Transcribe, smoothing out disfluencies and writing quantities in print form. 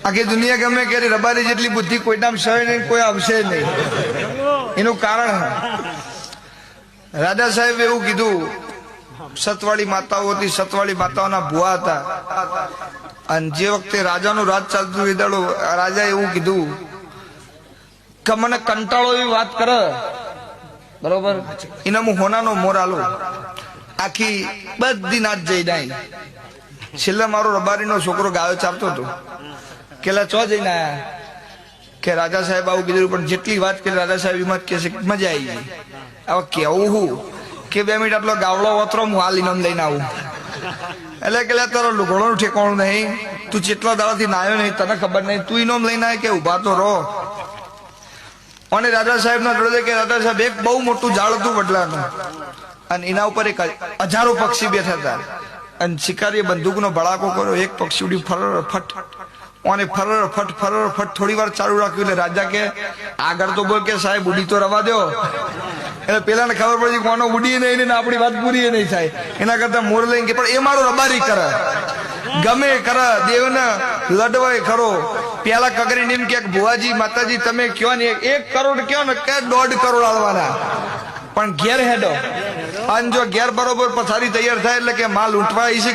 આખી દુનિયા ગમે કે રબારી જેટલી બુદ્ધિ કોઈ નામ સહે નહીં, કોઈ આવશે નહીં. એનું કારણ રાજા સાહેબ એવું કીધું, સતવાળી માતાઓ હતી, સતવાળી માતાઓના ભુવા હતા. અને જે વખતે રાજાનું રાજ ચાલતું વિદાડો રાજા એવું કીધું કે મને કંટાળો એવી વાત કરે, બરોબર, એને હું હોનાનો મોર આલું, આખી બધી નાચ જઈ જાય. છેલ્લે મારો રબારીનો છોકરો ગાયો ચાલતો હતો, કેલા ચો જઈને આયા કે રાજા સાહેબ આવું કીધું. પણ જેટલી વાત કરી રાજા સાહેબ એમાં કે મજા આવી ગઈ. હવે કેવું હું કે 2 મિનિટ આટલો ગાવડો ઓતરો હું હાલ ઇનામ લઈને આવું. એટલે કે તારો લુગડોનું ઠેકાણું નહીં, તું જેટલા દાડાથી નાયો નહીં, તને ખબર નહીં, તું ઇનામ લઈને આવે કે ઉભા તો રહો. અને રાજા સાહેબ ના જોડે કે રાજા સાહેબ એક બહુ મોટું ઝાડ હતું વડલાનું, અને એના ઉપર એક હજારો પક્ષી બેઠા હતા. અને શિકારીએ બંદૂકનો ભડાકો કર્યો, એક પક્ષી ઉડી ફરર ફટ, અને ફરર ફટ ફરર ફટ થોડી વાર ચાલુ રાખ્યું. એટલે રાજા કે આગળ તો બોલ કે સાહેબ ઉડી તો રવા દો. એટલે પેલાને ખબર પડી કોનો ઉડી નહીં ને આપણી વાત પૂરી નહીં થાય, એના કરતા મોર લઈને કે પણ એ મારો રબારી કરે, ગમે કરે, દેવને લડવાય ખરો. પેલા કગરીને એમ કે ભુવાજી માતાજી તમે કયો ને 1 કરોડ કયો ને કે 1.5 કરોડ આલવાના, પણ ઘેર હેડો. અને જો ઘેર બરોબર પથારી તૈયાર થાય એટલે કે માલ ઉઠવા આવી છે.